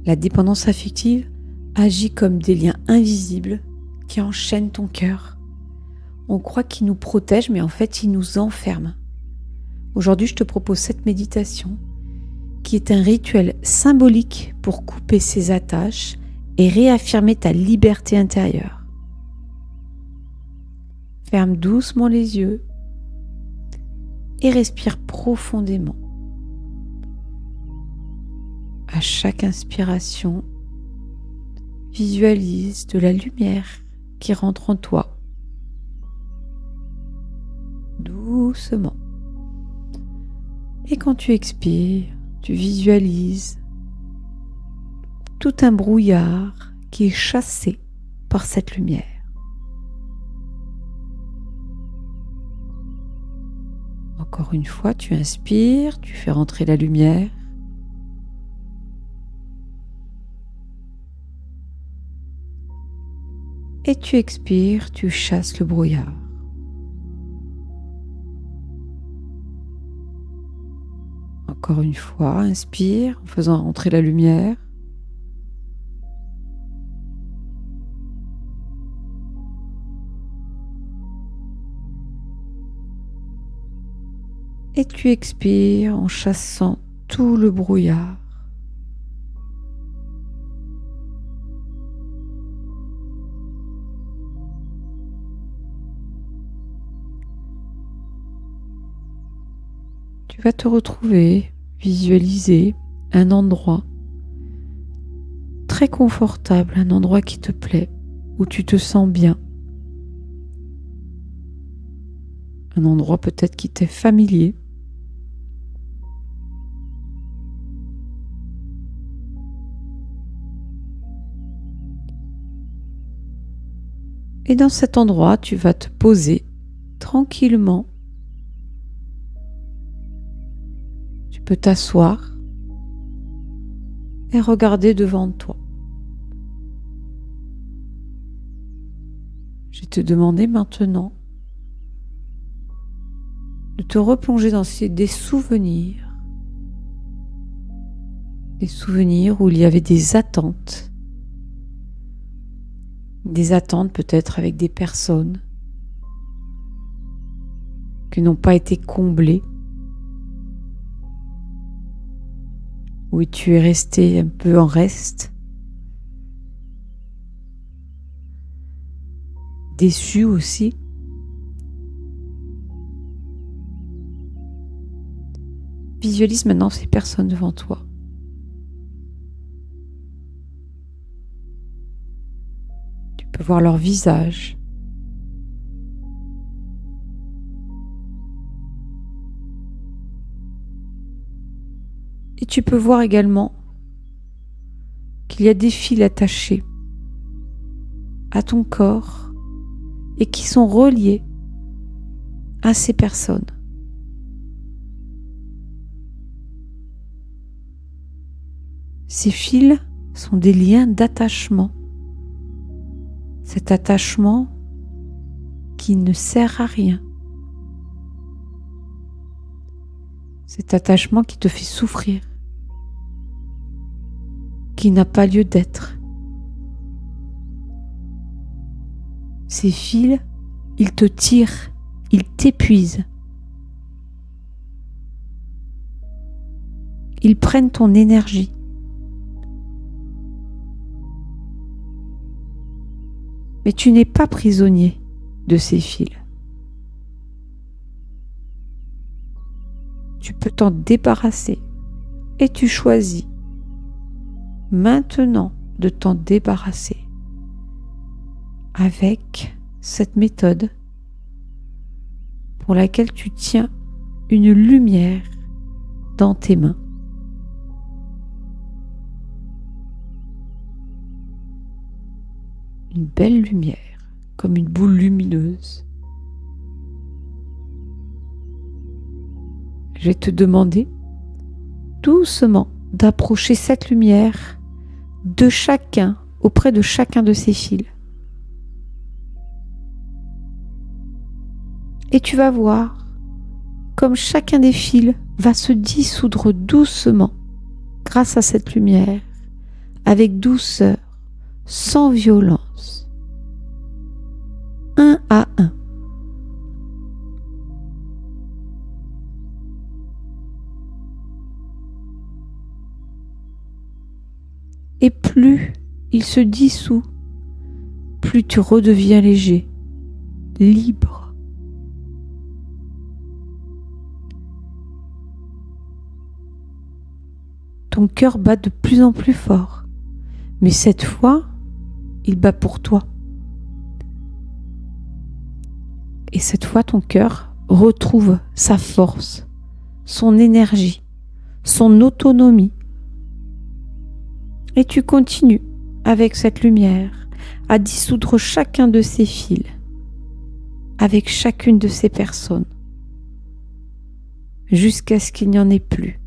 La dépendance affective agit comme des liens invisibles qui enchaînent ton cœur. On croit qu'ils nous protègent, mais en fait, ils nous enferment. Aujourd'hui, je te propose cette méditation qui est un rituel symbolique pour couper ces attaches et réaffirmer ta liberté intérieure. Ferme doucement les yeux et respire profondément. À chaque inspiration, visualise de la lumière qui rentre en toi. Doucement. Et quand tu expires, tu visualises tout un brouillard qui est chassé par cette lumière. Encore une fois, tu inspires, tu fais rentrer la lumière. Et tu expires, tu chasses le brouillard. Encore une fois, inspire en faisant rentrer la lumière. Et tu expires en chassant tout le brouillard. Tu vas te retrouver, visualiser un endroit très confortable, un endroit qui te plaît, où tu te sens bien. Un endroit peut-être qui t'est familier. Et dans cet endroit, tu vas te poser tranquillement. Tu peux t'asseoir et regarder devant toi. Je vais te demander maintenant de te replonger dans des souvenirs. Des souvenirs où il y avait des attentes. Des attentes peut-être avec des personnes qui n'ont pas été comblées, où tu es resté un peu en reste, déçu aussi. Visualise maintenant ces personnes devant toi. Tu peux voir leur visage. Et tu peux voir également qu'il y a des fils attachés à ton corps et qui sont reliés à ces personnes. Ces fils sont des liens d'attachement. Cet attachement qui ne sert à rien. Cet attachement qui te fait souffrir, qui n'a pas lieu d'être. Ces fils, ils te tirent, ils t'épuisent. Ils prennent ton énergie. Mais tu n'es pas prisonnier de ces fils. Tu peux t'en débarrasser et tu choisis maintenant de t'en débarrasser avec cette méthode pour laquelle tu tiens une lumière dans tes mains. Une belle lumière, comme une boule lumineuse. Je vais te demander doucement d'approcher cette lumière de chacun, auprès de chacun de ces fils. Et tu vas voir comme chacun des fils va se dissoudre doucement grâce à cette lumière, avec douceur, sans violence, un à un. Et plus il se dissout, plus tu redeviens léger, libre. Ton cœur bat de plus en plus fort, mais cette fois, il bat pour toi. Et cette fois, ton cœur retrouve sa force, son énergie, son autonomie. Et tu continues avec cette lumière à dissoudre chacun de ces fils, avec chacune de ces personnes, jusqu'à ce qu'il n'y en ait plus.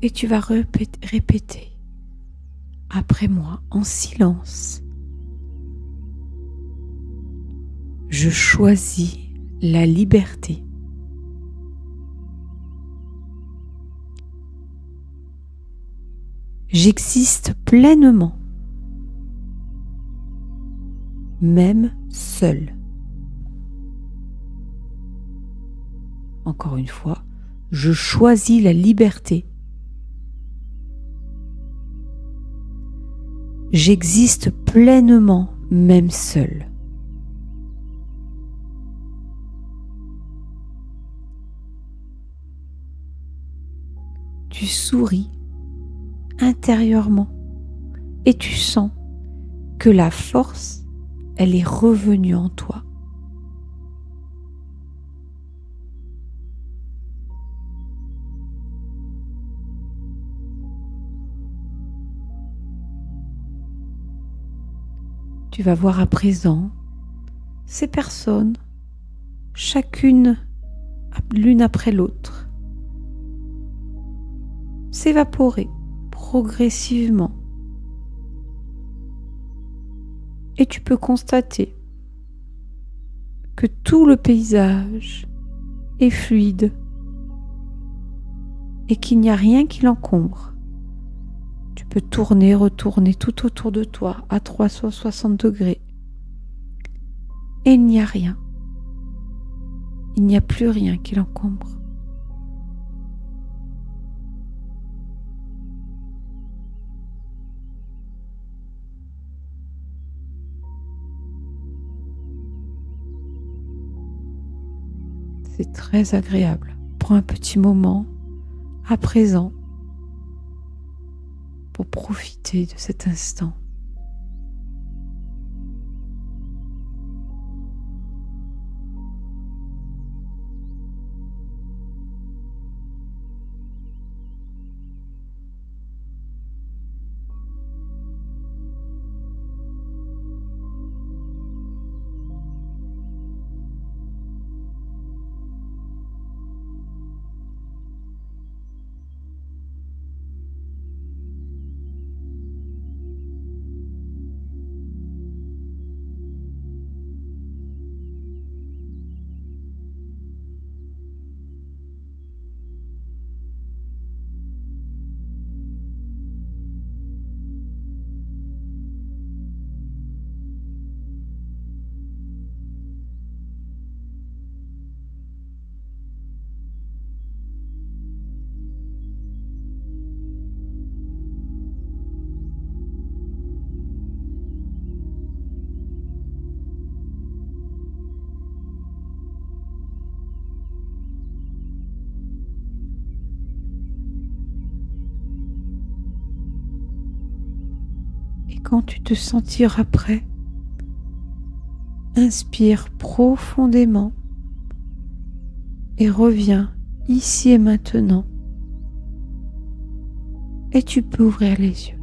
Et tu vas répéter après moi en silence. Je choisis la liberté. J'existe pleinement, même seul. Encore une fois, je choisis la liberté. J'existe pleinement, même seul. Tu souris intérieurement et tu sens que la force, elle est revenue en toi. Tu vas voir à présent ces personnes, chacune l'une après l'autre, s'évaporer progressivement. Et tu peux constater que tout le paysage est fluide et qu'il n'y a rien qui l'encombre. Tu peux tourner, retourner tout autour de toi à 360 degrés. Et il n'y a rien. Il n'y a plus rien qui l'encombre. C'est très agréable. Prends un petit moment à présent pour profiter de cet instant. Et quand tu te sentiras prêt, inspire profondément et reviens ici et maintenant. Et tu peux ouvrir les yeux.